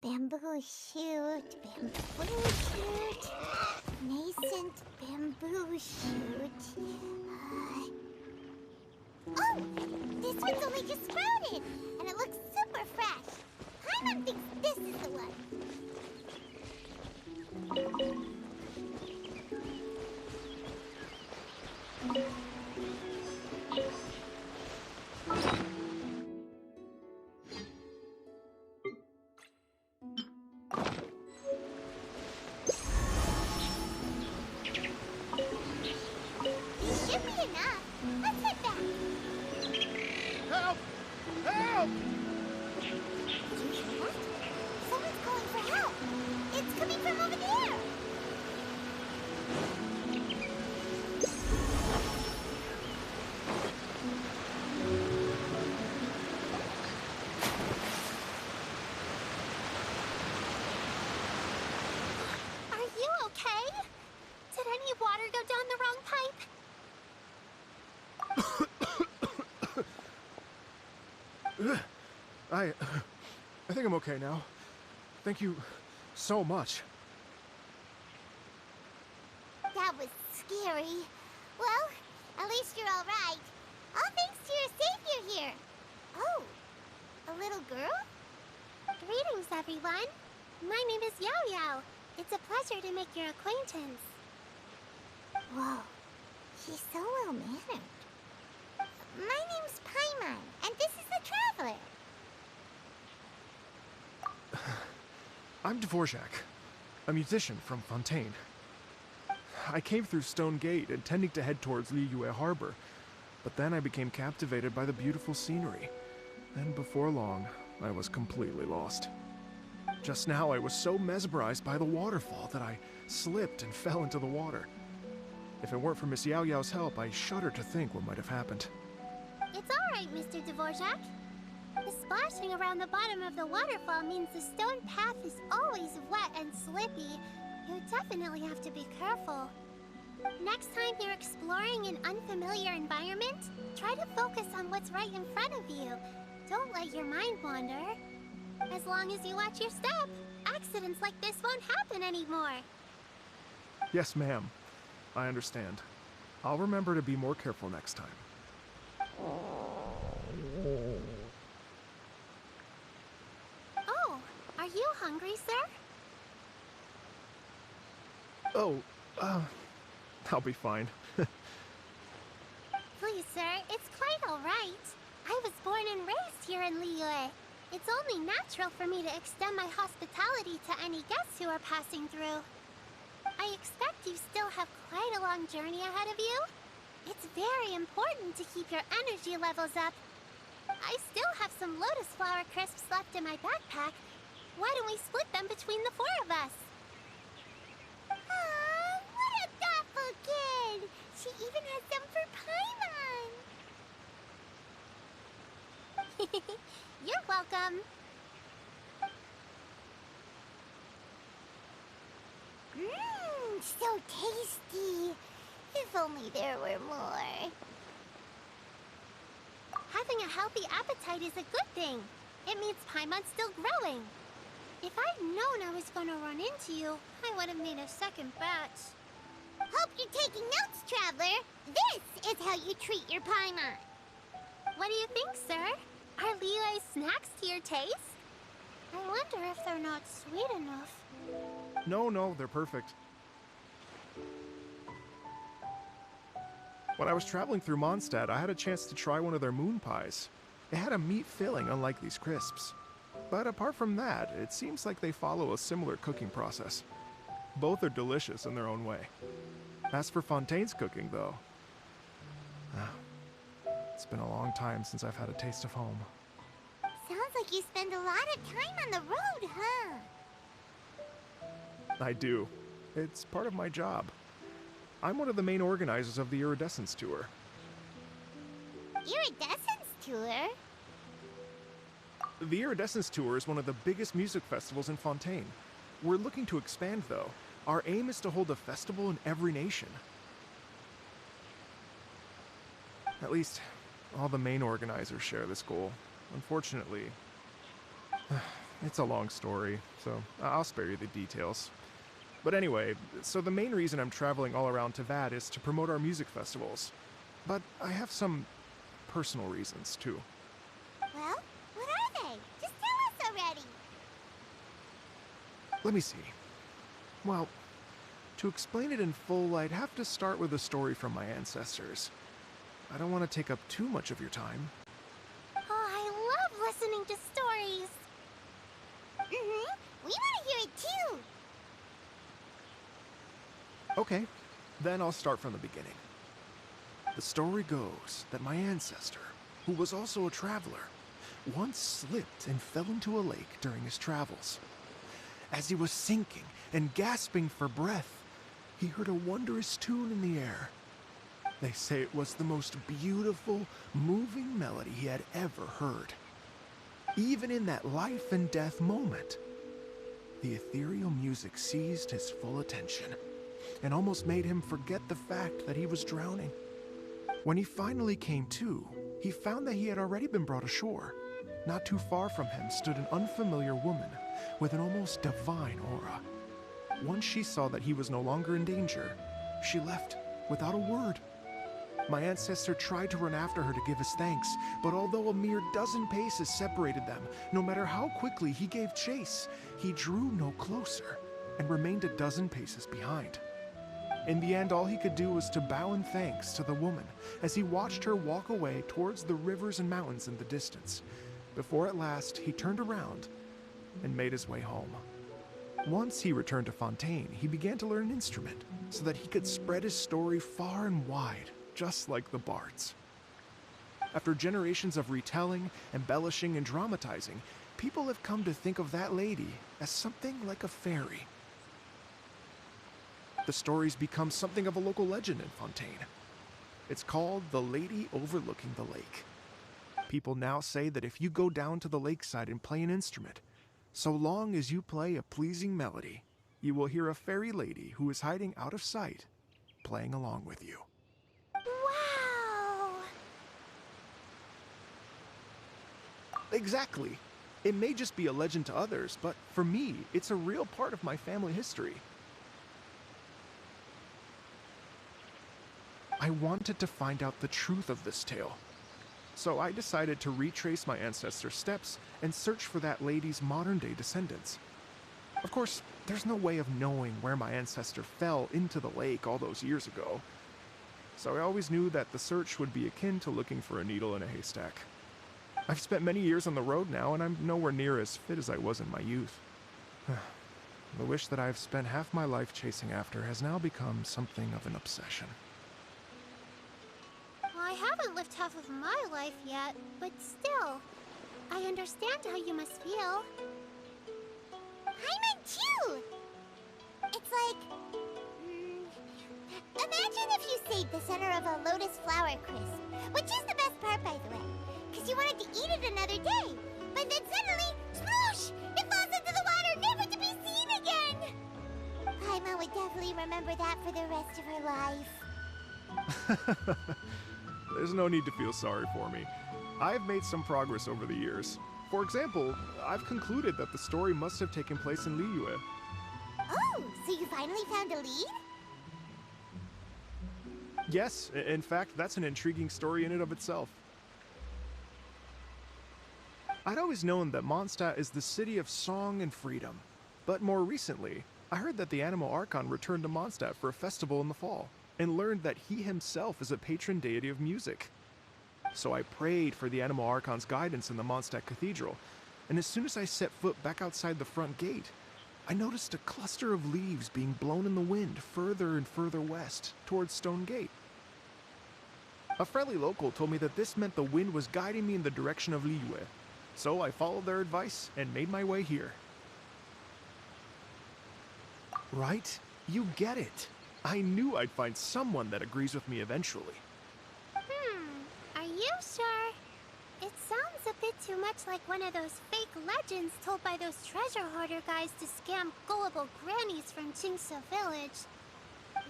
Bamboo shoot, bamboo shoot, nascent bamboo shoot. Oh! This one's only just sprouted, and it looks super fresh. Paimon thinks this is the one. This should be enough. Let's head back. Help! Help! Did you hear that? Someone's calling for help. It's coming from over there. Are you okay? Did any water go down the wrong pipe? I think I'm okay now. Thank you so much. That was scary. Well, at least you're all right. All thanks to your savior here. Oh, a little girl? Greetings, everyone. My name is Yao Yao. It's a pleasure to make your acquaintance. Whoa, she's so well-mannered. My name's Paimon, and this is the Traveler. I'm Dvorak, a musician from Fontaine. I came through Stone Gate intending to head towards Liyue Harbor, but then I became captivated by the beautiful scenery. And before long, I was completely lost. Just now I was so mesmerized by the waterfall that I slipped and fell into the water. If it weren't for Miss Yao Yao's help, I shudder to think what might have happened. It's all right, Mr. Dvorak. The splashing around the bottom of the waterfall means the stone path is always wet and slippy. You definitely have to be careful. Next time you're exploring an unfamiliar environment, try to focus on what's right in front of you. Don't let your mind wander. As long as you watch your step, accidents like this won't happen anymore. Yes, ma'am. I understand. I'll remember to be more careful next time. Oh, are you hungry, sir? Oh, I'll be fine. Please, sir, it's quite all right. I was born and raised here in Liyue. It's only natural for me to extend my hospitality to any guests who are passing through. I expect you still have quite a long journey ahead of you. It's very important to keep your energy levels up. I still have some lotus flower crisps left in my backpack. Why don't we split them between the four of us? Aw, what a thoughtful kid! She even has some for Paimon! You're welcome. Mmm, so tasty. If only there were more. Having a healthy appetite is a good thing. It means Paimon's still growing. If I'd known I was gonna run into you, I would have made a second batch. Hope you're taking notes, Traveler. This is how you treat your Paimon. What do you think, sir? Are Liyue's snacks to your taste? I wonder if they're not sweet enough. No, they're perfect. When I was traveling through Mondstadt, I had a chance to try one of their moon pies. It had a meat filling, unlike these crisps. But apart from that, it seems like they follow a similar cooking process. Both are delicious in their own way. As for Fontaine's cooking, though, it's been a long time since I've had a taste of home. Sounds like you spend a lot of time on the road, huh? I do. It's part of my job. I'm one of the main organizers of the Iridescence Tour. Iridescence Tour? The Iridescence Tour is one of the biggest music festivals in Fontaine. We're looking to expand, though. Our aim is to hold a festival in every nation. At least, all the main organizers share this goal. Unfortunately, It's a long story, so I'll spare you the details. But anyway, so the main reason I'm traveling all around Tavad is to promote our music festivals. But I have some personal reasons, too. Well, what are they? Just tell us already. Let me see. Well, to explain it in full, I'd have to start with a story from my ancestors. I don't want to take up too much of your time. Oh, I love listening to stories. We want to hear it too. Okay, then I'll start from the beginning. The story goes that my ancestor, who was also a traveler, once slipped and fell into a lake during his travels. As he was sinking and gasping for breath, he heard a wondrous tune in the air. They say it was the most beautiful, moving melody he had ever heard. Even in that life and death moment, the ethereal music seized his full attention and almost made him forget the fact that he was drowning. When he finally came to, he found that he had already been brought ashore. Not too far from him stood an unfamiliar woman with an almost divine aura. Once she saw that he was no longer in danger, she left without a word. My ancestor tried to run after her to give his thanks, but although a mere dozen paces separated them, no matter how quickly he gave chase, he drew no closer and remained a dozen paces behind. In the end, all he could do was to bow in thanks to the woman as he watched her walk away towards the rivers and mountains in the distance, before at last he turned around and made his way home. Once he returned to Fontaine, he began to learn an instrument so that he could spread his story far and wide, just like the bards. After generations of retelling, embellishing, and dramatizing, people have come to think of that lady as something like a fairy. The story's become something of a local legend in Fontaine. It's called the Lady Overlooking the Lake. People now say that if you go down to the lakeside and play an instrument, so long as you play a pleasing melody, you will hear a fairy lady who is hiding out of sight, playing along with you. Wow! Exactly. It may just be a legend to others, but for me, it's a real part of my family history. I wanted to find out the truth of this tale. So I decided to retrace my ancestors' steps and search for that lady's modern-day descendants. Of course, there's no way of knowing where my ancestor fell into the lake all those years ago. So I always knew that the search would be akin to looking for a needle in a haystack. I've spent many years on the road now, and I'm nowhere near as fit as I was in my youth. The wish that I've spent half my life chasing after has now become something of an obsession. I haven't lived half of my life yet, but still, I understand how you must feel. I meant too! It's like... imagine if you saved the center of a lotus flower crisp, which is the best part, by the way, because you wanted to eat it another day, but then suddenly, sploosh! It falls into the water, never to be seen again! Paimon would definitely remember that for the rest of her life. There's no need to feel sorry for me. I've made some progress over the years. For example, I've concluded that the story must have taken place in Liyue. Oh, so you finally found a lead? Yes, in fact, that's an intriguing story in and of itself. I'd always known that Mondstadt is the city of song and freedom, but more recently, I heard that the Animal Archon returned to Mondstadt for a festival in the fall, and learned that he himself is a patron deity of music. So I prayed for the Animal Archon's guidance in the Mondstadt Cathedral, and as soon as I set foot back outside the front gate, I noticed a cluster of leaves being blown in the wind further and further west, towards Stone Gate. A friendly local told me that this meant the wind was guiding me in the direction of Liyue, so I followed their advice and made my way here. Right? You get it. I knew I'd find someone that agrees with me eventually. Are you sure? It sounds a bit too much like one of those fake legends told by those treasure hoarder guys to scam gullible grannies from Jingsa Village.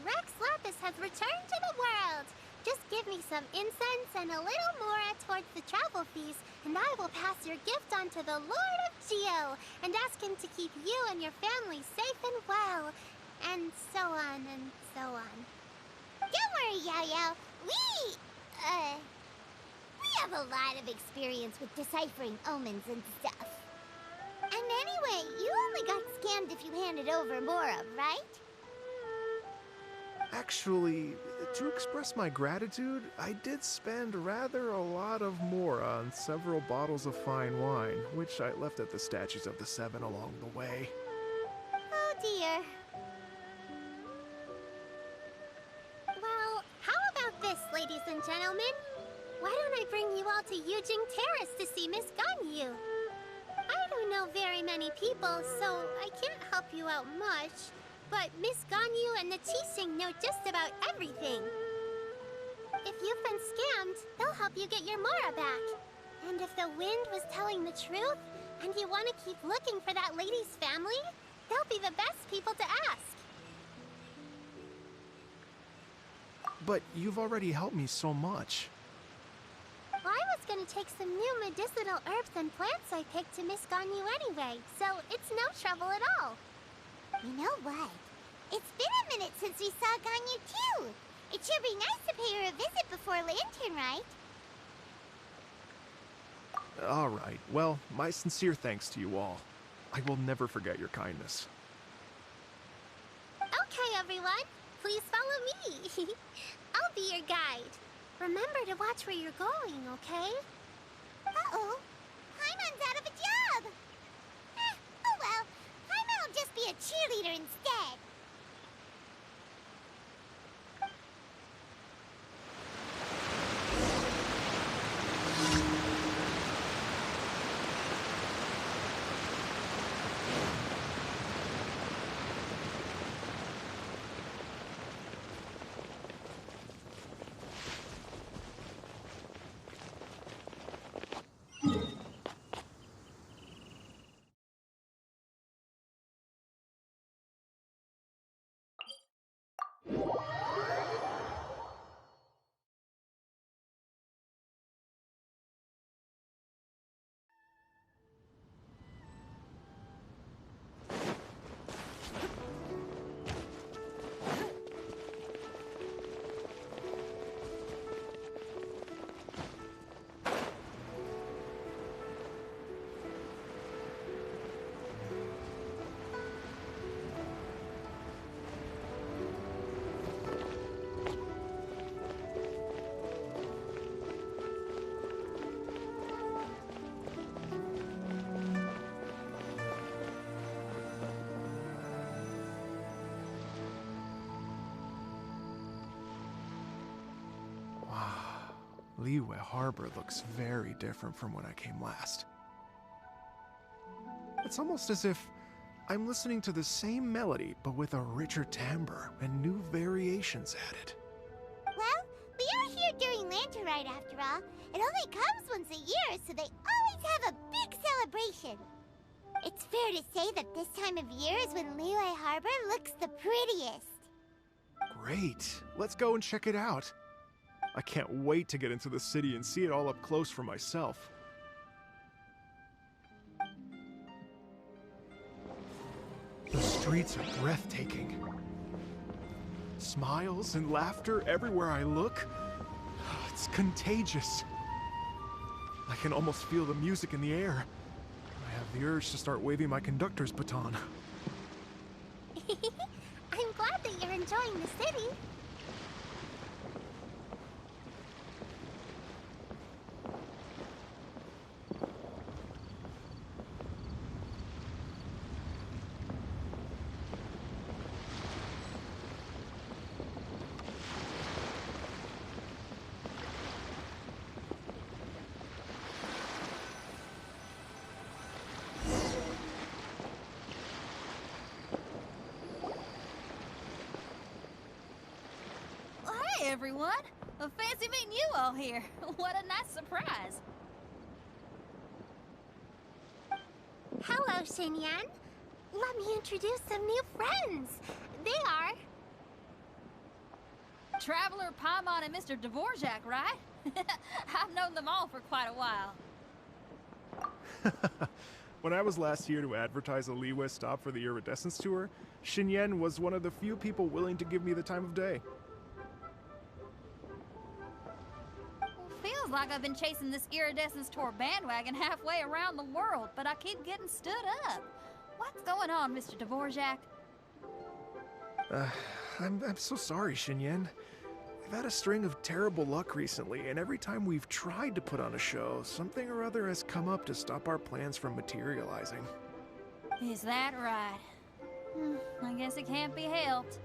Rex Lapis has returned to the world! Just give me some incense and a little more towards the travel fees, and I will pass your gift on to the Lord of Geo and ask him to keep you and your family safe and well, and so on and so on. Don't worry, Yao-Yao. We have a lot of experience with deciphering omens and stuff. And anyway, you only got scammed if you handed over Mora, right? Actually, to express my gratitude, I did spend rather a lot of Mora on several bottles of fine wine, which I left at the Statues of the Seven along the way. Oh dear. Well, how about this, ladies and gentlemen? Why don't I bring you all to Yujing Terrace to see Miss Ganyu? I don't know very many people, so I can't help you out much. But Miss Ganyu and the Qixing know just about everything. If you've been scammed, they'll help you get your Mora back. And if the wind was telling the truth, and you want to keep looking for that lady's family, they'll be the best people to ask. But you've already helped me so much. Well, I was going to take some new medicinal herbs and plants I picked to Miss Ganyu anyway, so it's no trouble at all. You know what? It's been a minute since we saw Ganyu too. It sure be nice to pay her a visit before Lantern, right? All right. Well, my sincere thanks to you all. I will never forget your kindness. Okay, everyone. Please follow me. I'll be your guide. Remember to watch where you're going, okay? Uh-oh. Paimon's out of a job. Oh well. Paimon will just be a cheerleader instead. Liyue Harbor looks very different from when I came last. It's almost as if I'm listening to the same melody, but with a richer timbre and new variations added. Well, we are here during Lantern Rite after all. It only comes once a year, so they always have a big celebration. It's fair to say that this time of year is when Liyue Harbor looks the prettiest. Great! Let's go and check it out. I can't wait to get into the city and see it all up close for myself. The streets are breathtaking. Smiles and laughter everywhere I look. It's contagious. I can almost feel the music in the air. I have the urge to start waving my conductor's baton. I'm glad that you're enjoying the city. Everyone. Fancy meeting you all here. What a nice surprise. Hello, Xinyan. Let me introduce some new friends. They are Traveler, Paimon, and Mr. Dvorak, right? I've known them all for quite a while. When I was last here to advertise a Liyue stop for the Iridescence Tour, Xinyan was one of the few people willing to give me the time of day. Feels like I've been chasing this Iridescence Tour bandwagon halfway around the world, but I keep getting stood up. What's going on, Mr. Dvorak? I'm so sorry, Xinyan. We've had a string of terrible luck recently, and every time we've tried to put on a show, something or other has come up to stop our plans from materializing. Is that right? I guess it can't be helped.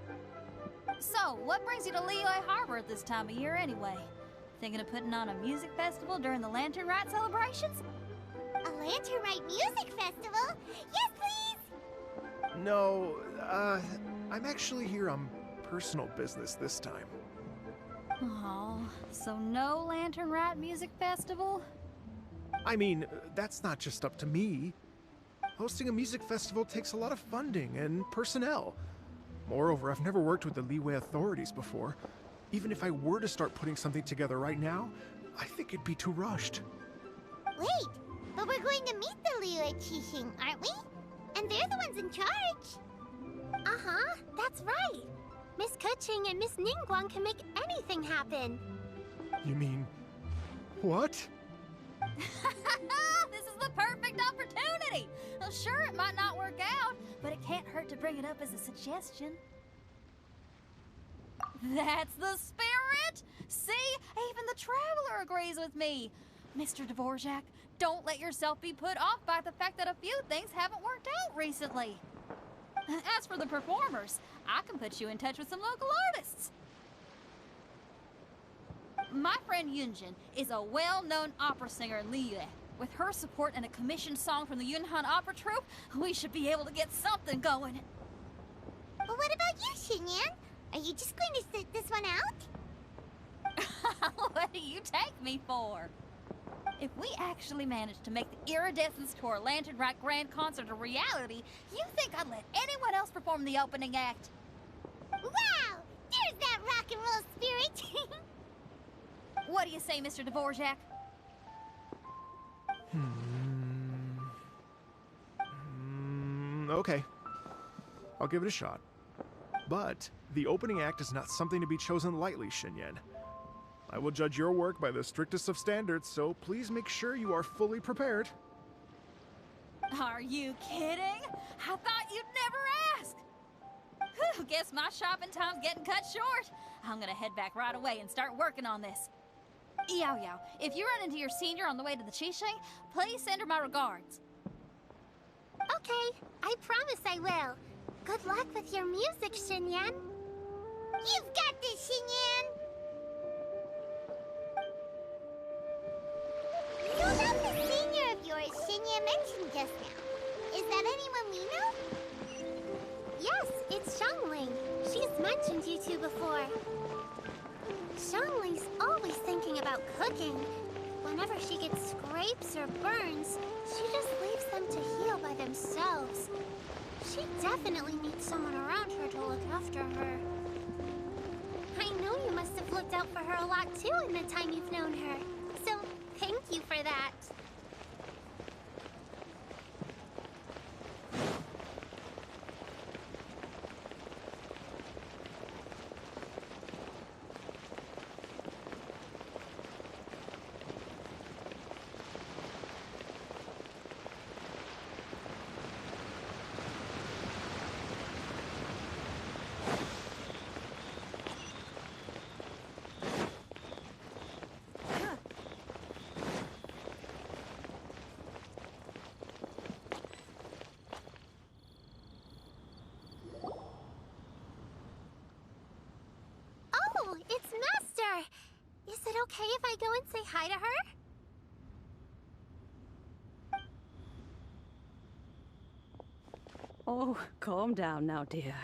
So, what brings you to Liyue Harbor at this time of year anyway? Thinking of putting on a music festival during the Lantern Rite celebrations? A Lantern Rite music festival? Yes, please! No, I'm actually here on personal business this time. Oh, so no Lantern Rite music festival? I mean, that's not just up to me. Hosting a music festival takes a lot of funding and personnel. Moreover, I've never worked with the Liyue authorities before. Even if I were to start putting something together right now, I think it'd be too rushed. Wait, but we're going to meet the Liyue Qixing, aren't we? And they're the ones in charge. Uh-huh, that's right. Miss Keqing and Miss Ningguang can make anything happen. You mean... what? This is the perfect opportunity! Well, sure, it might not work out, but it can't hurt to bring it up as a suggestion. That's the spirit! See? Even the Traveler agrees with me. Mr. Dvorak, don't let yourself be put off by the fact that a few things haven't worked out recently. As for the performers, I can put you in touch with some local artists. My friend Yunjin is a well-known opera singer in Liyue. With her support and a commissioned song from the Yunhan Opera Troupe, we should be able to get something going. Well, what about you, Xinyan? Are you just going to sit this one out? What do you take me for? If we actually manage to make the Iridescence Tour Lantern Rite Grand Concert a reality, you think I'd let anyone else perform the opening act? Wow! There's that rock and roll spirit! What do you say, Mr. Dvorak? Okay. I'll give it a shot. But the opening act is not something to be chosen lightly, Xinyan. I will judge your work by the strictest of standards, so please make sure you are fully prepared. Are you kidding? I thought you'd never ask. Whew, guess my shopping time's getting cut short. I'm gonna head back right away and start working on this. Yao Yao, if you run into your senior on the way to the Qixing, please send her my regards. Okay, I promise I will. Good luck with your music, Xinyan. You've got this, Xinyan! So about the senior of yours Xinyan mentioned just now. Is that anyone we know? Yes, it's Xiangling. She's mentioned you two before. Xiangling's always thinking about cooking. Whenever she gets scrapes or burns, she just leaves them to heal by themselves. She definitely needs someone around her to look after her. I know you must have looked out for her a lot too in the time you've known her. So, thank you for that. Oh, it's Master! Is it okay if I go and say hi to her? Oh, calm down now, dear.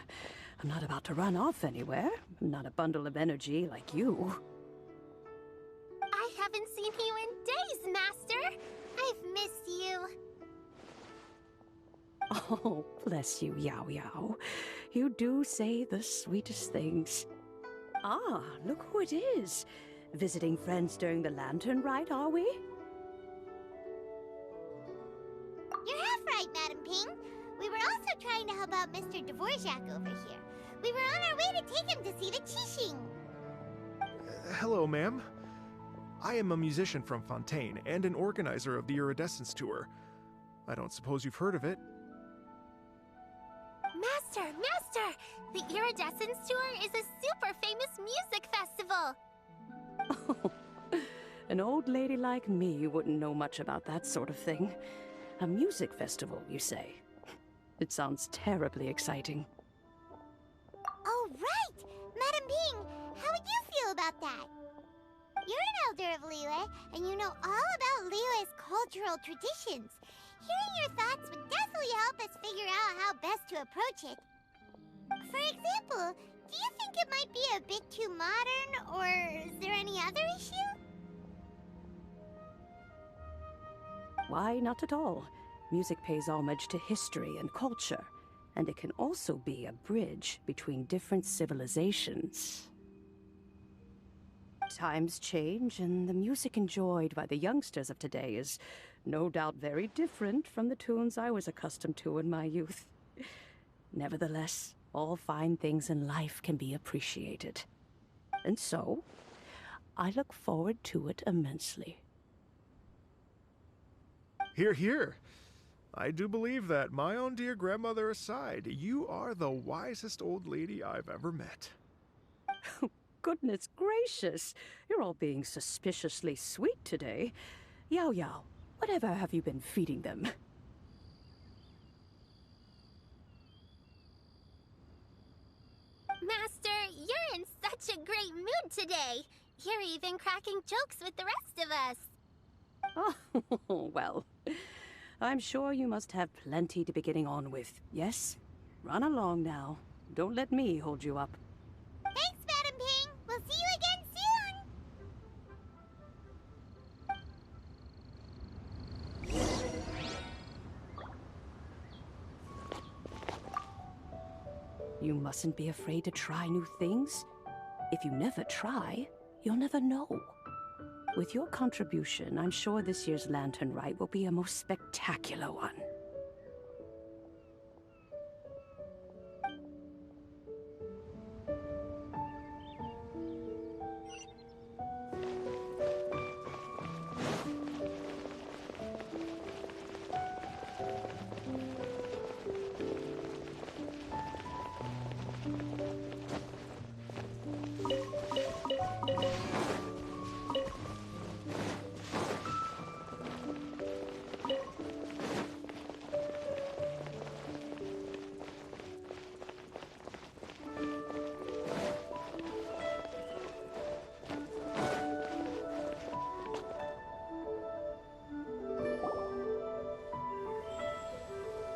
I'm not about to run off anywhere. I'm not a bundle of energy like you. I haven't seen you in days, Master! I've missed you. Oh, bless you, Yao Yao. You do say the sweetest things. Ah, look who it is. Visiting friends during the lantern rite, are we? You're half right, Madam Ping. We were also trying to help out Mr. Dvorak over here. We were on our way to take him to see the Qixing. Hello, ma'am. I am a musician from Fontaine and an organizer of the Iridescence Tour. I don't suppose you've heard of it. Master! Master! The Iridescence Tour is a super famous music festival! An old lady like me wouldn't know much about that sort of thing. A music festival, you say? It sounds terribly exciting. Oh, right! Madam Ping, how would you feel about that? You're an elder of Liyue, and you know all about Liyue's cultural traditions. Hearing your thoughts would definitely help us figure out how best to approach it. For example, do you think it might be a bit too modern, or is there any other issue? Why, not at all. Music pays homage to history and culture, and it can also be a bridge between different civilizations. Times change, and the music enjoyed by the youngsters of today is no doubt very different from the tunes I was accustomed to in my youth. Nevertheless, all fine things in life can be appreciated. And so, I look forward to it immensely. Hear, hear. I do believe that, my own dear grandmother aside, you are the wisest old lady I've ever met. Goodness gracious! You're all being suspiciously sweet today. Yao Yao, whatever have you been feeding them? Master, you're in such a great mood today. You're even cracking jokes with the rest of us. Oh, well, I'm sure you must have plenty to be getting on with, yes? Run along now. Don't let me hold you up. Thanks, Madam Ping. We'll see you again soon. You mustn't be afraid to try new things. If you never try, you'll never know. With your contribution, I'm sure this year's Lantern Rite will be a most spectacular one.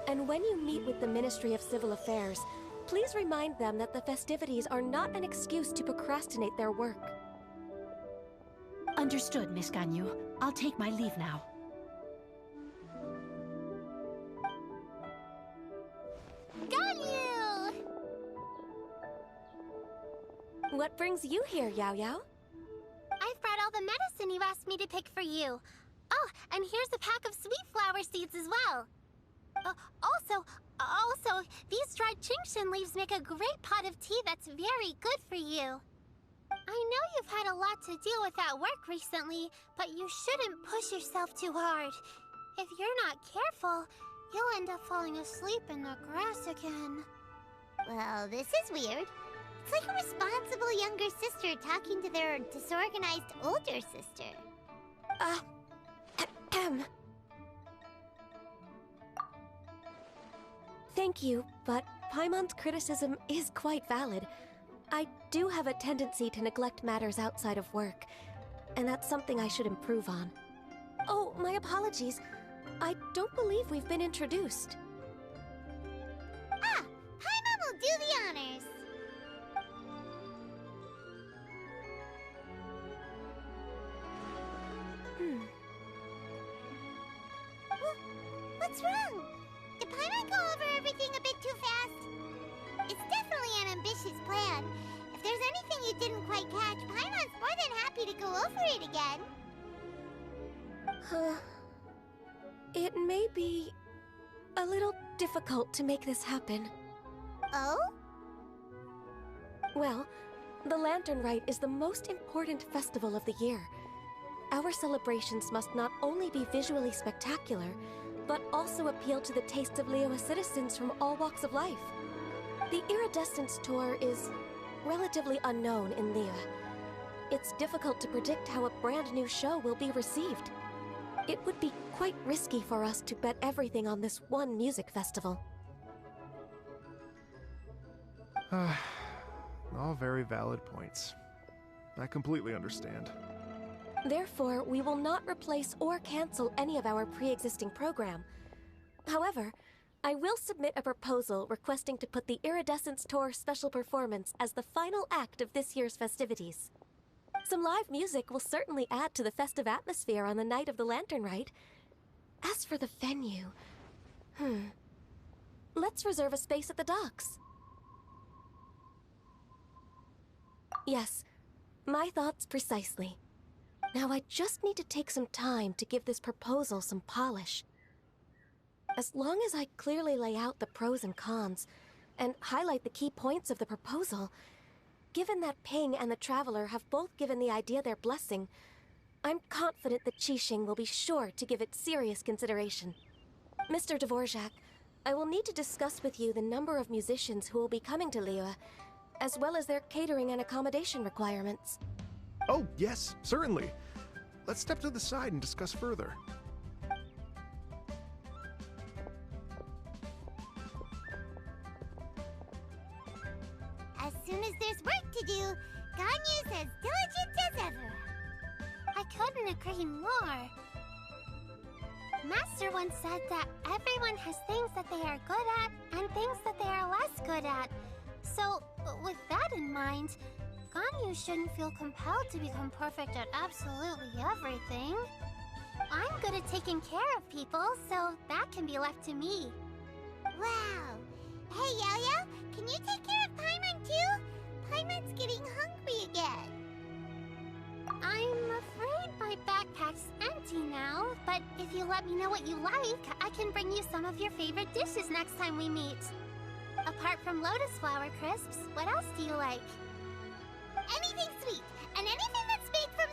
And when you meet with the Ministry of Civil Affairs, please remind them that the festivities are not an excuse to procrastinate their work. Understood, Miss Ganyu. I'll take my leave now. Ganyu! What brings you here, Yao Yao? I've brought all the medicine you asked me to pick for you. Oh, and here's a pack of sweet flower seeds as well. Also, these dried Genshin leaves make a great pot of tea that's very good for you. I know you've had a lot to deal with at work recently, but you shouldn't push yourself too hard. If you're not careful, you'll end up falling asleep in the grass again. Well, this is weird. It's like a responsible younger sister talking to their disorganized older sister. Thank you, but Paimon's criticism is quite valid. I do have a tendency to neglect matters outside of work, and that's something I should improve on. Oh, my apologies. I don't believe we've been introduced. Ah, Paimon will do the honors. What's wrong? Did Paimon go over everything a bit too fast? It's definitely an ambitious plan, If there's anything you didn't quite catch, Paimon's more than happy to go over it again. It may be a little difficult to make this happen. Oh? Well, the Lantern Rite is the most important festival of the year. Our celebrations must not only be visually spectacular, but also appeal to the tastes of Liyue citizens from all walks of life. The Iridescence Tour is relatively unknown in Liyue. It's difficult to predict how a brand new show will be received. It would be quite risky for us to bet everything on this one music festival. All very valid points. I completely understand. Therefore, we will not replace or cancel any of our pre-existing program. However, I will submit a proposal requesting to put the Iridescence Tour special performance as the final act of this year's festivities. Some live music will certainly add to the festive atmosphere on the night of the Lantern Rite. As for the venue... Let's reserve a space at the docks. Yes, my thoughts precisely. Now I just need to take some time to give this proposal some polish. As long as I clearly lay out the pros and cons, and highlight the key points of the proposal, given that Ping and the Traveler have both given the idea their blessing, I'm confident that Qixing will be sure to give it serious consideration. Mr. Dvorak, I will need to discuss with you the number of musicians who will be coming to Liyue, as well as their catering and accommodation requirements. Oh, yes, certainly. Let's step to the side and discuss further. As soon as there's work to do, Ganyu's as diligent as ever. I couldn't agree more. Master once said that everyone has things that they are good at and things that they are less good at. So, with that in mind, Ganyu shouldn't feel compelled to become perfect at absolutely everything. I'm good at taking care of people, so that can be left to me. Wow! Hey, Yo-Yo, can you take care of Paimon too? Paimon's getting hungry again. I'm afraid my backpack's empty now, but if you let me know what you like, I can bring you some of your favorite dishes next time we meet. Apart from lotus flower crisps, what else do you like? Anything sweet, and anything that's made from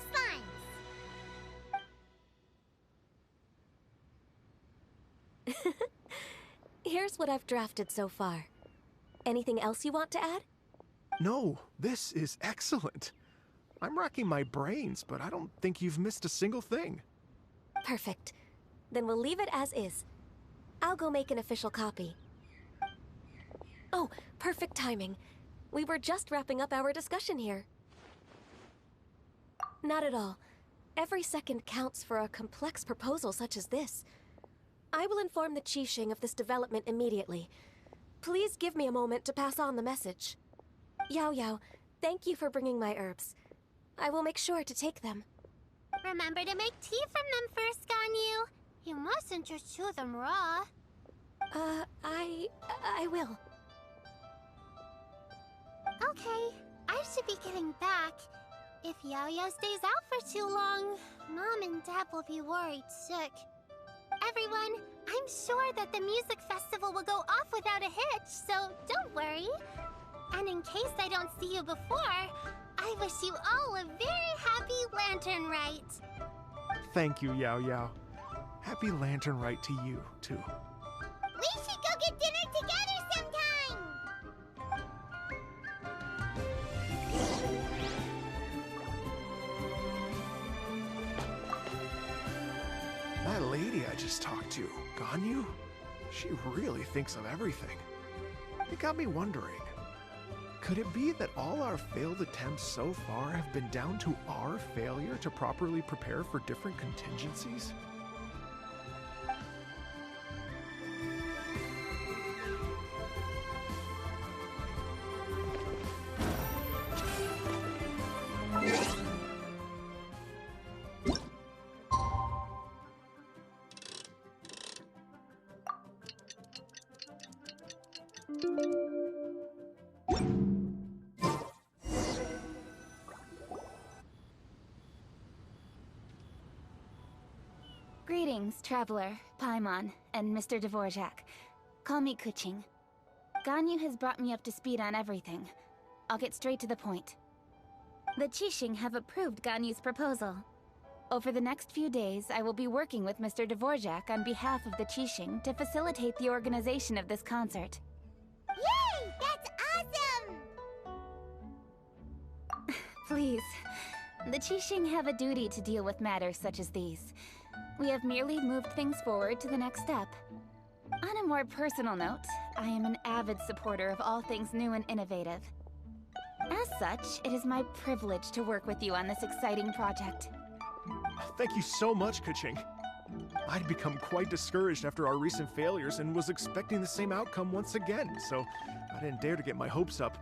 slimes. Here's what I've drafted so far. Anything else you want to add? No, this is excellent. I'm racking my brains, but I don't think you've missed a single thing. Perfect. Then we'll leave it as is. I'll go make an official copy. Oh, perfect timing. We were just wrapping up our discussion here. Not at all. Every second counts for a complex proposal such as this. I will inform the Qixing of this development immediately. Please give me a moment to pass on the message. Yao Yao, thank you for bringing my herbs. I will make sure to take them. Remember to make tea from them first, Ganyu. You mustn't just chew them raw. I will. Okay, I should be getting back. If Yao-Yao stays out for too long, Mom and Dad will be worried sick. Everyone, I'm sure that the music festival will go off without a hitch, so don't worry. And in case I don't see you before, I wish you all a very happy Lantern Rite. Thank you, Yao Yao. Happy Lantern Rite to you, too. We should go get dinner together sometime! That lady I just talked to, Ganyu, she really thinks of everything. It got me wondering, could it be that all our failed attempts so far have been down to our failure to properly prepare for different contingencies? Greetings, Traveler, Paimon, and Mr. Dvorak. Call me Kuching. Ganyu has brought me up to speed on everything. I'll get straight to the point. The Qixing have approved Ganyu's proposal. Over the next few days, I will be working with Mr. Dvorak on behalf of the Qixing to facilitate the organization of this concert. Yay! That's awesome! Please. The Qixing have a duty to deal with matters such as these. We have merely moved things forward to the next step. On a more personal note, I am an avid supporter of all things new and innovative. As such, it is my privilege to work with you on this exciting project. Thank you so much, Kuching. I'd become quite discouraged after our recent failures and was expecting the same outcome once again, so I didn't dare to get my hopes up.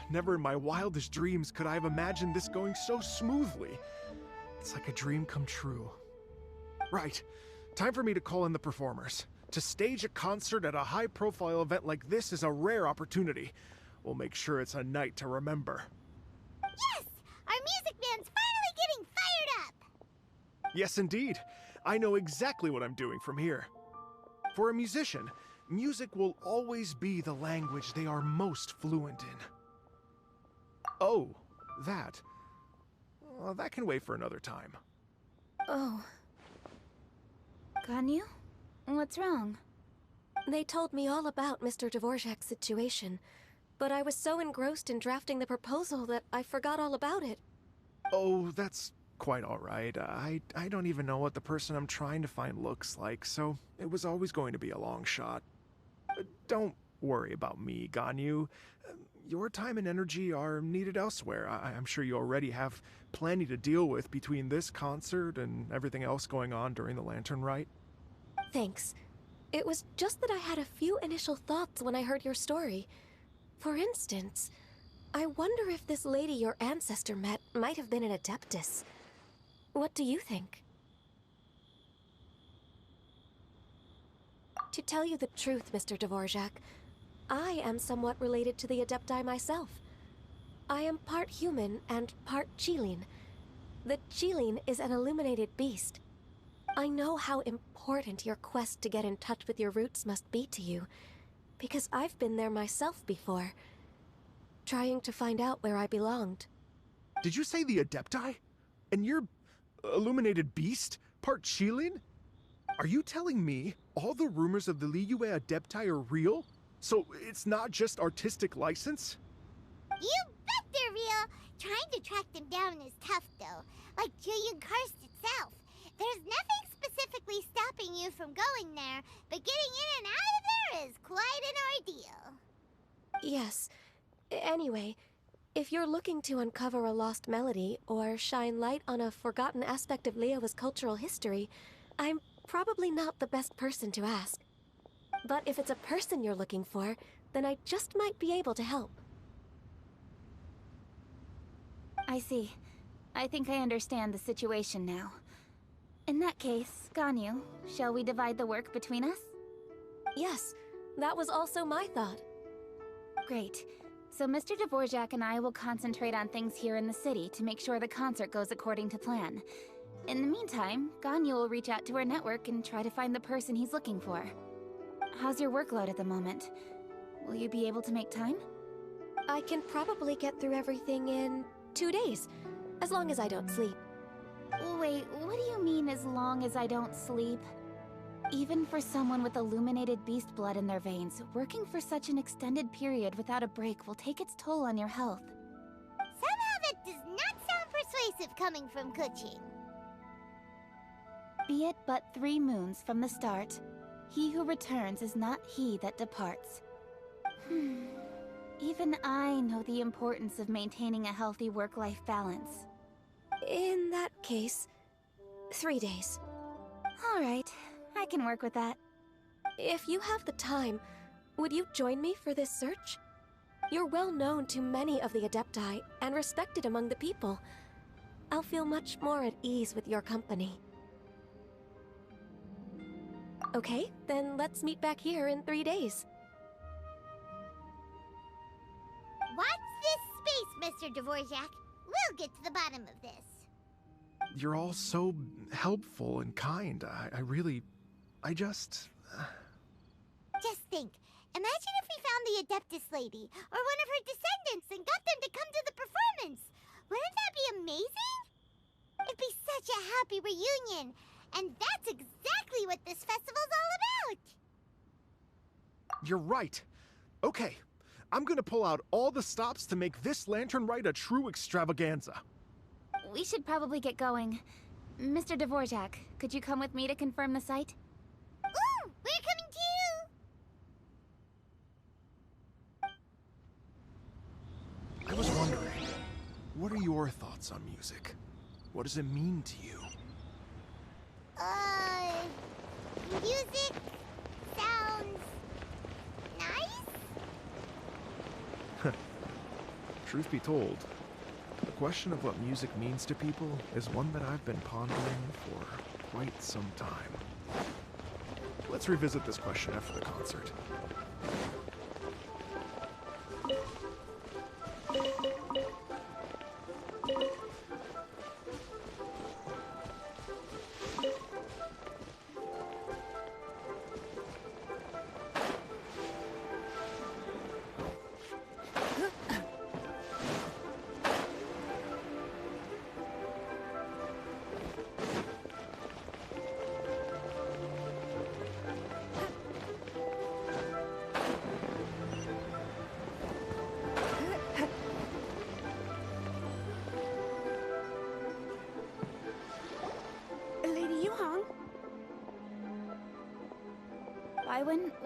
Never in my wildest dreams could I have imagined this going so smoothly. It's like a dream come true. Right, time for me to call in the performers. To stage a concert at a high-profile event like this is a rare opportunity. We'll make sure it's a night to remember. Yes! Our music band's finally getting fired up! Yes, indeed. I know exactly what I'm doing from here. For a musician, music will always be the language they are most fluent in. Oh, that. Well, that can wait for another time. Oh. Ganyu? What's wrong? They told me all about Mr. Dvorak's situation, but I was so engrossed in drafting the proposal that I forgot all about it. Oh, that's quite all right. I don't even know what the person I'm trying to find looks like, so it was always going to be a long shot. Don't worry about me, Ganyu. Your time and energy are needed elsewhere. I'm sure you already have plenty to deal with between this concert and everything else going on during the Lantern Rite. Thanks. It was just that I had a few initial thoughts when I heard your story. For instance, I wonder if this lady your ancestor met might have been an Adeptus. What do you think? To tell you the truth, Mr. Dvorak, I am somewhat related to the Adepti myself. I am part human and part Qilin. The Qilin is an illuminated beast. I know how important your quest to get in touch with your roots must be to you, because I've been there myself before, trying to find out where I belonged. Did you say the Adepti? And you're illuminated beast? Part Qilin? Are you telling me all the rumors of the Liyue Adepti are real? So it's not just artistic license? You bet they're real! Trying to track them down is tough, though. Like Julian Karst itself. There's nothing specifically stopping you from going there, but getting in and out of there is quite an ordeal. Yes. Anyway, if you're looking to uncover a lost melody or shine light on a forgotten aspect of Liyue's cultural history, I'm probably not the best person to ask. But if it's a person you're looking for, then I just might be able to help. I see. I think I understand the situation now. In that case, Ganyu, shall we divide the work between us? Yes, that was also my thought. Great. So Mr. Dvorak and I will concentrate on things here in the city to make sure the concert goes according to plan. In the meantime, Ganyu will reach out to our network and try to find the person he's looking for. How's your workload at the moment? Will you be able to make time? I can probably get through everything in 2 days, as long as I don't sleep. Wait, what do you mean as long as I don't sleep? Even for someone with illuminated beast blood in their veins, working for such an extended period without a break will take its toll on your health. Somehow that does not sound persuasive coming from Kuching. Be it but 3 moons from the start, he who returns is not he that departs. Even I know the importance of maintaining a healthy work-life balance. In that case, 3 days. All right, I can work with that. If you have the time, would you join me for this search? You're well known to many of the Adepti and respected among the people. I'll feel much more at ease with your company. Okay, then let's meet back here in 3 days. Watch this space, Mr. Dvorak. We'll get to the bottom of this. You're all so helpful and kind. I just... Just think. Imagine if we found the Adeptus lady, or one of her descendants, and got them to come to the performance. Wouldn't that be amazing? It'd be such a happy reunion. And that's exactly what this festival's all about. You're right. Okay, I'm gonna pull out all the stops to make this lantern ride a true extravaganza. We should probably get going. Mr. Dvorak, could you come with me to confirm the site? Ooh, we're coming too! I was wondering, what are your thoughts on music? What does it mean to you? Music sounds nice? Truth be told, the question of what music means to people is one that I've been pondering for quite some time. Let's revisit this question after the concert.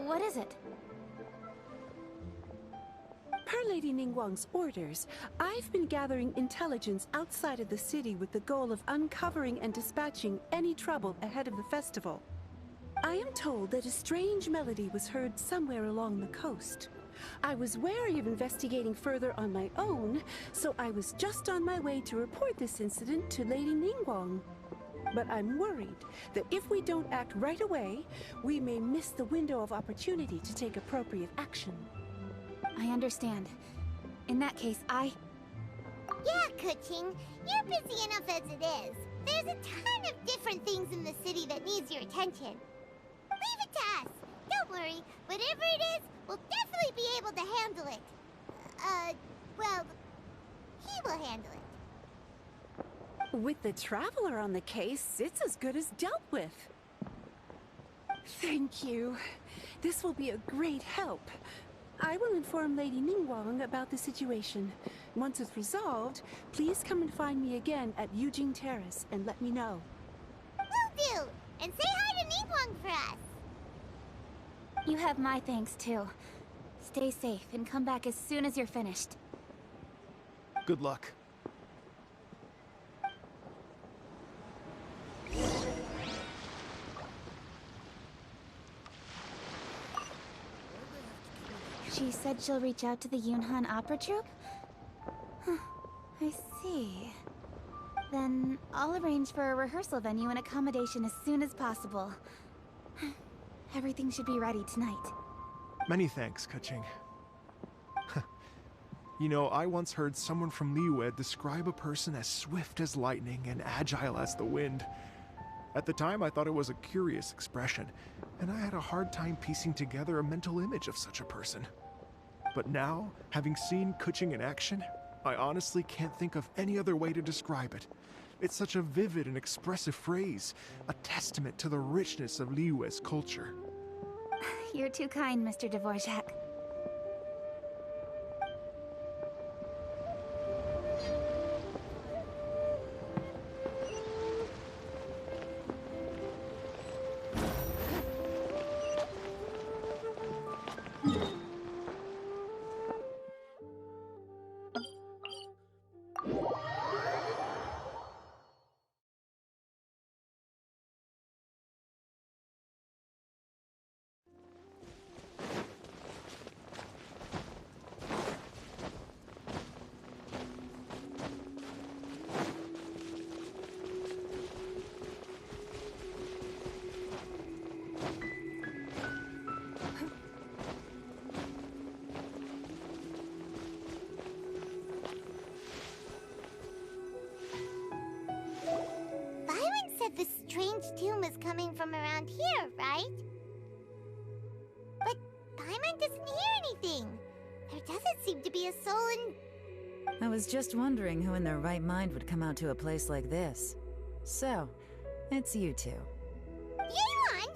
What is it? Per Lady Ningguang's orders, I've been gathering intelligence outside of the city with the goal of uncovering and dispatching any trouble ahead of the festival. I am told that a strange melody was heard somewhere along the coast. I was wary of investigating further on my own, so I was just on my way to report this incident to Lady Ningguang. But I'm worried that if we don't act right away, we may miss the window of opportunity to take appropriate action. I understand. In that case, Yeah, Kuching. You're busy enough as it is. There's a ton of different things in the city that needs your attention. Leave it to us. Don't worry. Whatever it is, we'll definitely be able to handle it. Well, he will handle it. With the Traveler on the case, it's as good as dealt with. Thank you. This will be a great help. I will inform Lady Ningguang about the situation. Once it's resolved, please come and find me again at Yujing Terrace and let me know. Will do! And say hi to Ningguang for us! you have my thanks too. Stay safe and come back as soon as you're finished. Good luck. She said she'll reach out to the Yunhan Opera Troupe? Huh, I see. Then I'll arrange for a rehearsal venue and accommodation as soon as possible. Everything should be ready tonight. Many thanks, Kuching. You know, I once heard someone from Liyue describe a person as swift as lightning and agile as the wind. At the time, I thought it was a curious expression, and I had a hard time piecing together a mental image of such a person. But now, having seen Kuching in action, I honestly can't think of any other way to describe it. It's such a vivid and expressive phrase, a testament to the richness of Liyue's culture. You're too kind, Mr. Dvorak. is coming from around here, right? But Paimon doesn't hear anything. There doesn't seem to be a soul in... I was just wondering who in their right mind would come out to a place like this. So, it's you two. Yelan!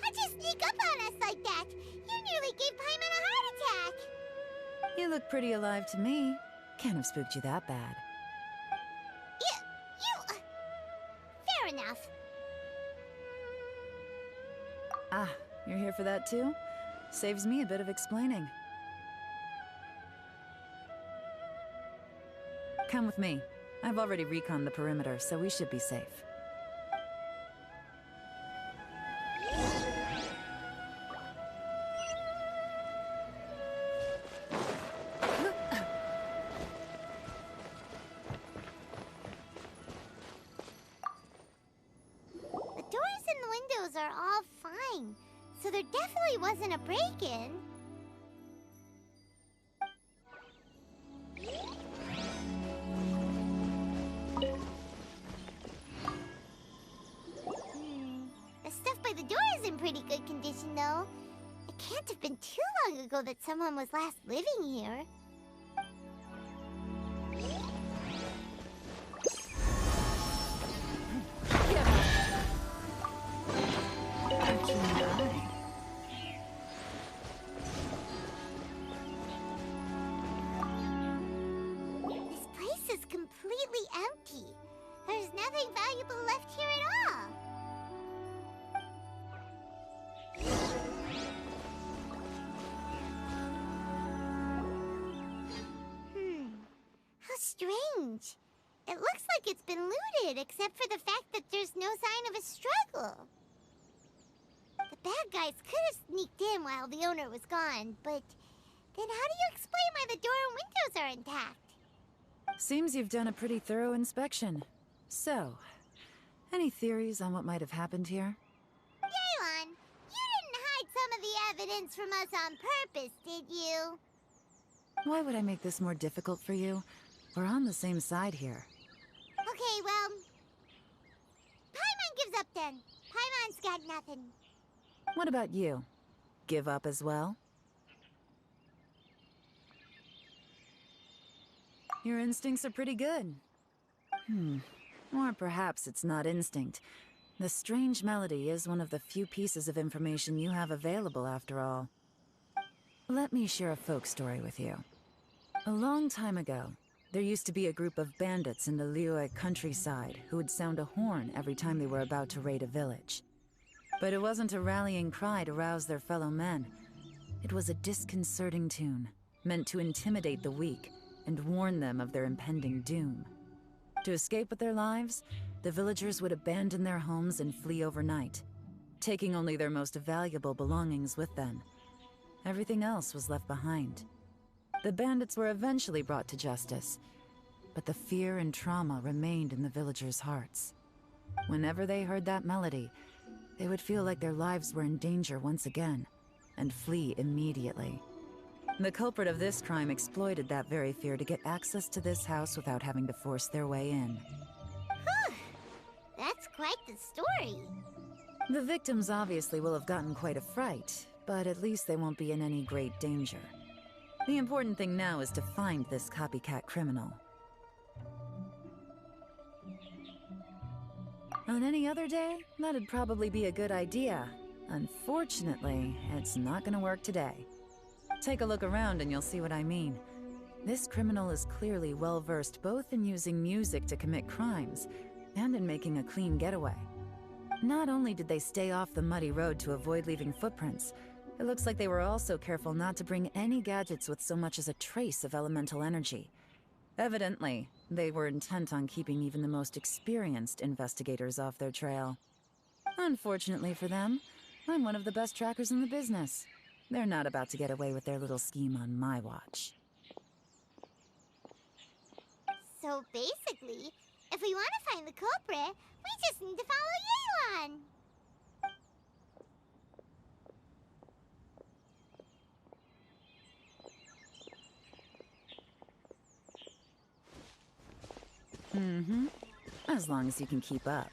How'd you sneak up on us like that? You nearly gave Paimon a heart attack! You look pretty alive to me. Can't have spooked you that bad. Fair enough. Ah, you're here for that too? Saves me a bit of explaining. Come with me. I've already reconned the perimeter, so we should be safe. The doors and the windows are all fine, so there definitely wasn't a break-in. The stuff by the door is in pretty good condition, though. It can't have been too long ago that someone was last living here. This place is completely empty. There's nothing valuable left here at all. How strange. It looks like it's been looted, except for the fact that there's no sign of a struggle. The bad guys could have sneaked in while the owner was gone, but then how do you explain why the door and windows are intact? Seems you've done a pretty thorough inspection. So, any theories on what might have happened here? Yelan, you didn't hide some of the evidence from us on purpose, did you? Why would I make this more difficult for you? We're on the same side here. Okay, well... Paimon gives up then. Paimon's got nothing. What about you? Give up as well? Your instincts are pretty good. Or perhaps it's not instinct. The strange melody is one of the few pieces of information you have available, after all. Let me share a folk story with you. A long time ago, there used to be a group of bandits in the Liyue countryside who would sound a horn every time they were about to raid a village. But it wasn't a rallying cry to rouse their fellow men. It was a disconcerting tune, meant to intimidate the weak and warn them of their impending doom. To escape with their lives, the villagers would abandon their homes and flee overnight, taking only their most valuable belongings with them. Everything else was left behind. The bandits were eventually brought to justice, but the fear and trauma remained in the villagers' hearts. Whenever they heard that melody, they would feel like their lives were in danger once again, and flee immediately. The culprit of this crime exploited that very fear to get access to this house without having to force their way in. That's quite the story. The victims obviously will have gotten quite a fright, but at least they won't be in any great danger. The important thing now is to find this copycat criminal. On any other day, that'd probably be a good idea. Unfortunately, it's not gonna work today. Take a look around and you'll see what I mean. This criminal is clearly well-versed both in using music to commit crimes and in making a clean getaway. Not only did they stay off the muddy road to avoid leaving footprints, it looks like they were also careful not to bring any gadgets with so much as a trace of elemental energy. Evidently, they were intent on keeping even the most experienced investigators off their trail. Unfortunately for them, I'm one of the best trackers in the business. They're not about to get away with their little scheme on my watch. So basically, if we want to find the culprit, we just need to follow Yelan. As long as you can keep up.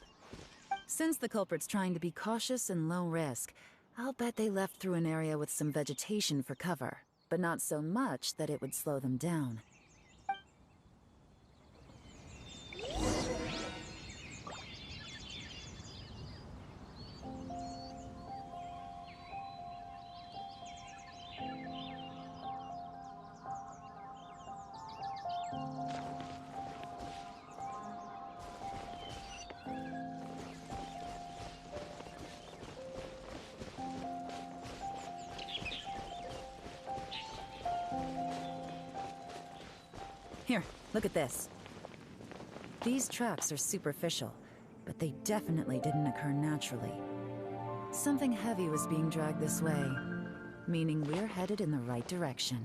Since the culprit's trying to be cautious and low risk, I'll bet they left through an area with some vegetation for cover, but not so much that it would slow them down. Here, look at this. These tracks are superficial, but they definitely didn't occur naturally. Something heavy was being dragged this way, meaning we're headed in the right direction.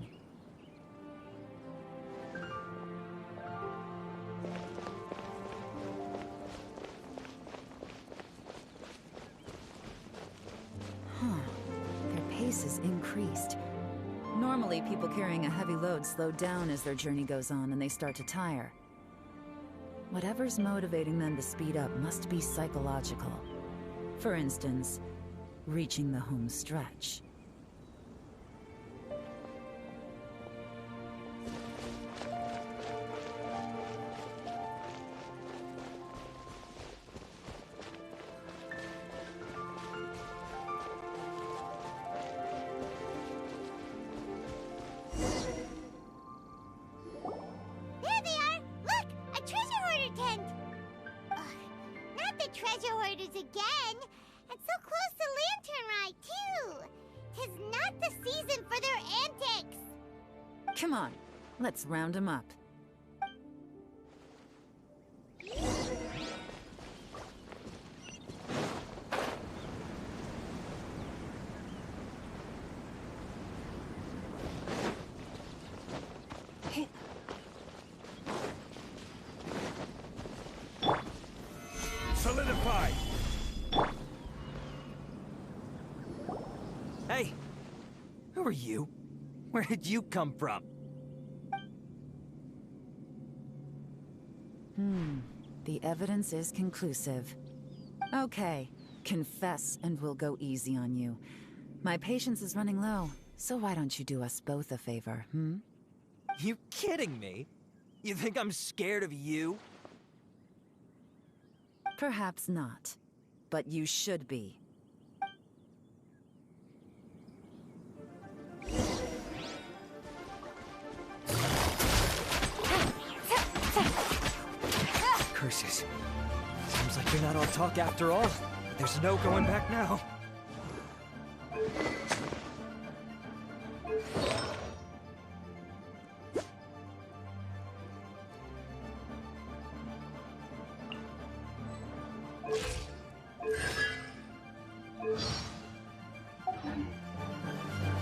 Huh. Their pace is increased. Normally, people carrying a heavy load slow down as their journey goes on and they start to tire. Whatever's motivating them to speed up must be psychological. For instance, reaching the home stretch. Treasure hoarders again! And so close to Lantern Ride, too! 'Tis not the season for their antics! Come on, let's round them up. Solidified! Hey! Who are you? Where did you come from? The evidence is conclusive. Okay, confess and we'll go easy on you. My patience is running low, so why don't you do us both a favor, You kidding me? You think I'm scared of you? Perhaps not, but you should be. Curses. Seems like you're not all talk after all. There's no going back now.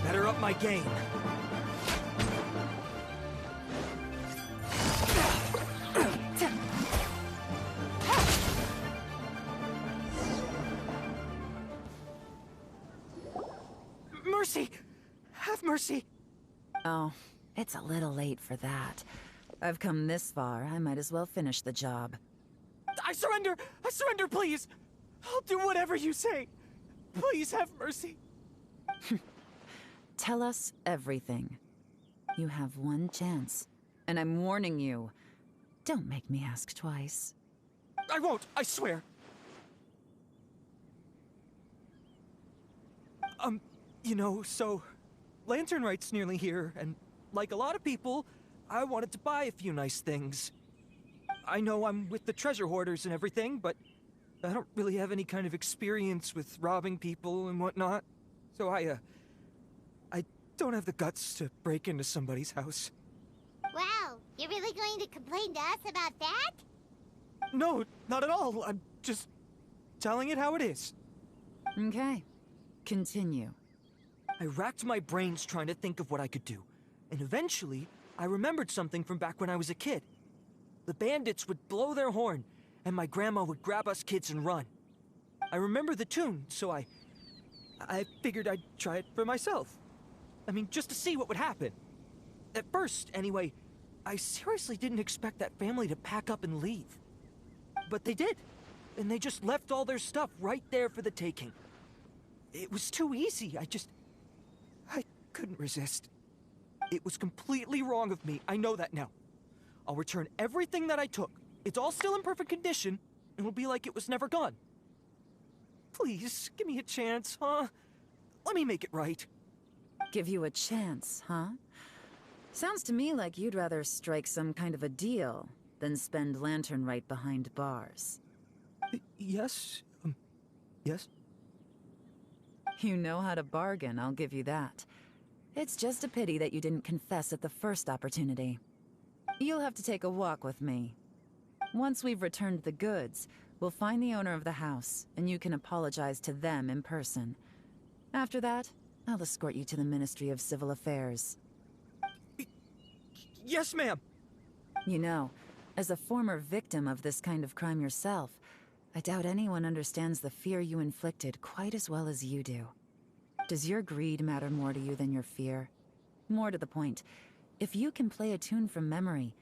Better up my game. Mercy! Have mercy! Oh, it's a little late for that. I've come this far, I might as well finish the job. I surrender! I surrender, please! I'll do whatever you say. Please have mercy. Tell us everything. You have one chance, and I'm warning you. Don't make me ask twice. I won't, I swear. You know, so Lantern Right's nearly here, and like a lot of people, I wanted to buy a few nice things. I know I'm with the treasure hoarders and everything, but I don't really have any kind of experience with robbing people and whatnot. So I don't have the guts to break into somebody's house. Wow, you're really going to complain to us about that? No, not at all. I'm just telling it how it is. Okay, continue. I racked my brains trying to think of what I could do, and eventually, I remembered something from back when I was a kid. The bandits would blow their horn, and my grandma would grab us kids and run. I remember the tune, so I figured I'd try it for myself. I mean, just to see what would happen. At first, anyway, I seriously didn't expect that family to pack up and leave. But they did. and they just left all their stuff right there for the taking. It was too easy. I couldn't resist. It was completely wrong of me. I know that now. I'll return everything that I took. It's all still in perfect condition. It'll be like it was never gone. Please, give me a chance, huh? Let me make it right. Give you a chance, huh? Sounds to me like you'd rather strike some kind of a deal than spend Lantern right behind bars. Yes? Yes? You know how to bargain, I'll give you that. It's just a pity that you didn't confess at the first opportunity. You'll have to take a walk with me. Once we've returned the goods, we'll find the owner of the house, and you can apologize to them in person. After that, I'll escort you to the Ministry of Civil Affairs. Yes, ma'am! You know, as a former victim of this kind of crime yourself, I doubt anyone understands the fear you inflicted quite as well as you do. Does your greed matter more to you than your fear? More to the point, if you can play a tune from memory,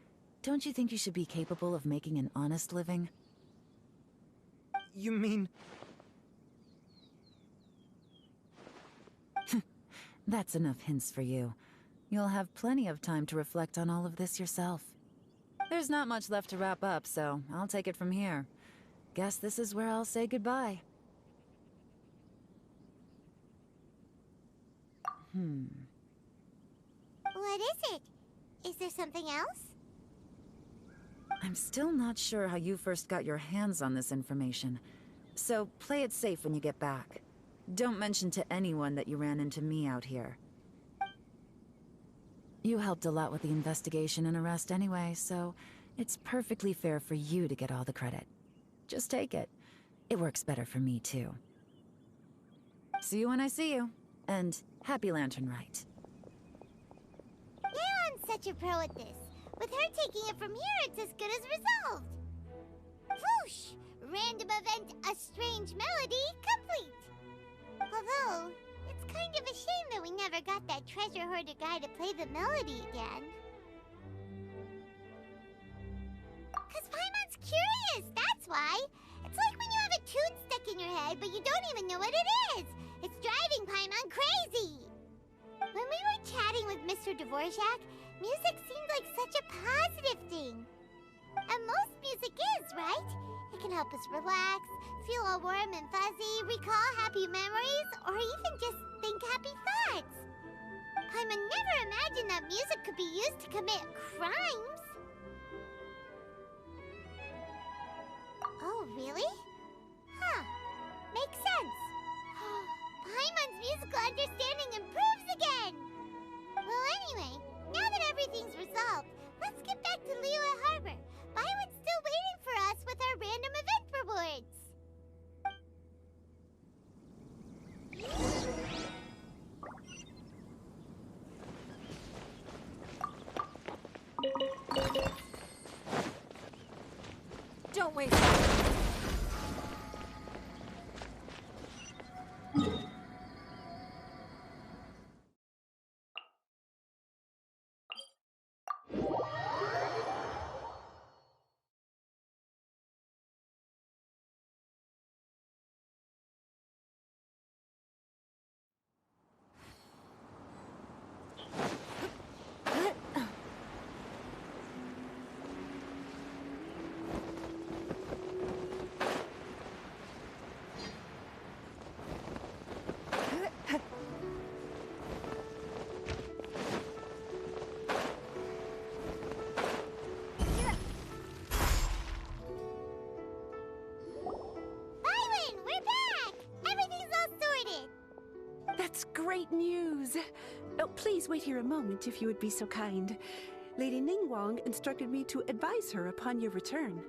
don't you think you should be capable of making an honest living? You mean... That's enough hints for you. You'll have plenty of time to reflect on all of this yourself. There's not much left to wrap up, so I'll take it from here. Guess this is where I'll say goodbye. What is it? Is there something else? I'm still not sure how you first got your hands on this information, so play it safe when you get back. Don't mention to anyone that you ran into me out here. You helped a lot with the investigation and arrest anyway, so it's perfectly fair for you to get all the credit. Just take it. It works better for me, too. See you when I see you, and happy Lantern Rite. Yeah, I'm such a pro at this. With her taking it from here, it's as good as resolved. Whoosh! Random event, a strange melody, complete. Although, it's kind of a shame that we never got that treasure hoarder guy to play the melody again. Cause Paimon's curious, that's why. It's like when you have a tune stuck in your head, but you don't even know what it is. It's driving Paimon crazy. When we were chatting with Mr. Dvorak, music seemed like such a positive thing. And most music is, right? It can help us relax, feel all warm and fuzzy, recall happy memories, or even just think happy thoughts. Paimon never imagined that music could be used to commit crimes. Oh, really? Huh. Makes sense. Paimon's musical understanding improves again! Well, anyway, now that everything's resolved, let's get back to Liyue Harbor. Paimon's still waiting for us with our random event rewards. Don't waste time. That's great news! Oh, please wait here a moment if you would be so kind. Lady Ningguang instructed me to advise her upon your return.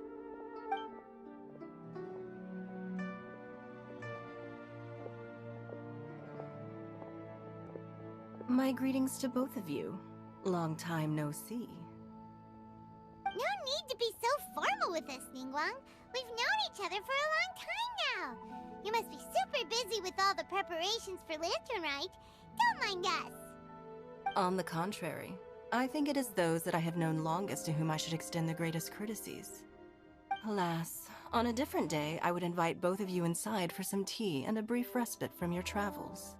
My greetings to both of you. Long time no see. No need to be so formal with us, Ningguang. We've known each other for a long time now. You must be super busy with all the preparations for Lantern Rite. Don't mind us. On the contrary, I think it is those that I have known longest to whom I should extend the greatest courtesies. Alas, On a different day, I would invite both of you inside for some tea and a brief respite from your travels.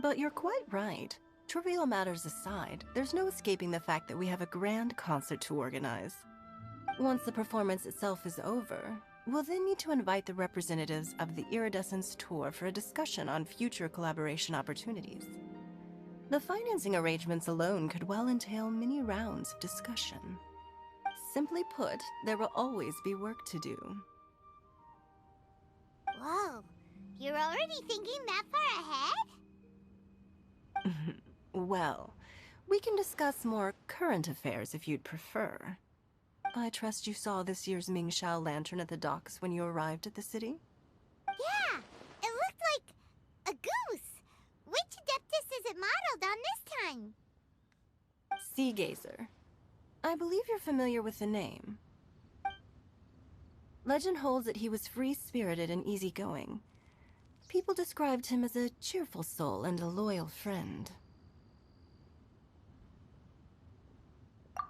But you're quite right. Trivial matters aside, there's no escaping the fact that we have a grand concert to organize. Once the performance itself is over, we'll then need to invite the representatives of the Iridescence Tour for a discussion on future collaboration opportunities. The financing arrangements alone could well entail many rounds of discussion. Simply put, there will always be work to do. Whoa, you're already thinking that far ahead? Well, we can discuss more current affairs if you'd prefer. I trust you saw this year's Mingxiao lantern at the docks when you arrived at the city? Yeah, it looked like a goose. Which Adeptus is it modeled on this time? Sea Gazer. I believe you're familiar with the name. Legend holds that he was free-spirited and easygoing. People described him as a cheerful soul and a loyal friend.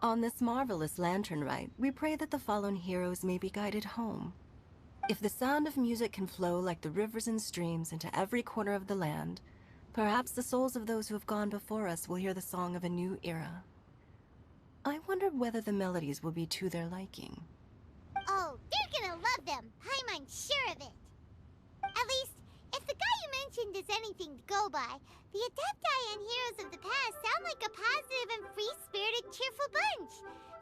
On this marvelous lantern rite, we pray that the fallen heroes may be guided home. If the sound of music can flow like the rivers and streams into every corner of the land, perhaps the souls of those who have gone before us will hear the song of a new era. I wonder whether the melodies will be to their liking. Oh, they're gonna love them. I'm sure of it. At least, if the guy you mentioned is anything to go by, the Adepti and Heroes of the Past sound like a positive and free-spirited, cheerful bunch.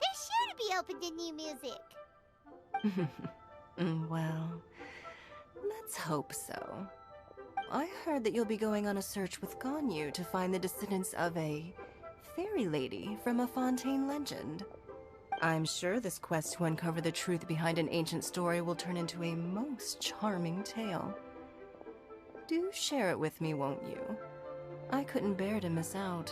They're sure to be open to new music. Well, let's hope so. I heard that you'll be going on a search with Ganyu to find the descendants of a fairy lady from a Fontaine legend. I'm sure this quest to uncover the truth behind an ancient story will turn into a most charming tale. Do share it with me, won't you? I couldn't bear to miss out.